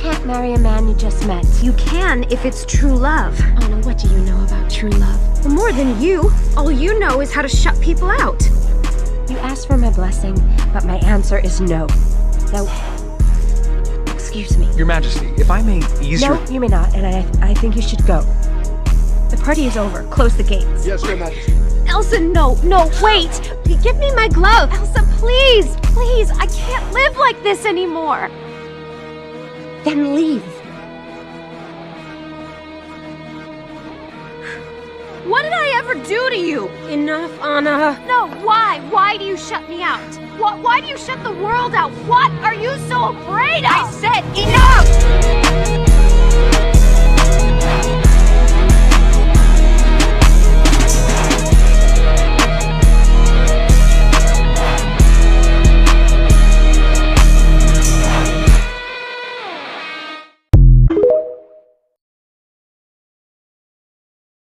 can't marry a man you just met. You can if it's true love. Anna, what do you know about true love? Well, more than you. All you know is how to shut people out. You asked for my blessing, but my answer is no. No. Excuse me. Your Majesty, if I may ease your... No, you may not, and I think you should go. The party is over. Close the gates. Yes, Your Majesty. Elsa, no, wait! Give me my glove! Elsa, please! Please, I can't live like this anymore! Then leave. What did I ever do to you? Enough, Anna. No, why? Why do you shut me out? Why do you shut the world out? What are you so afraid of? I said enough!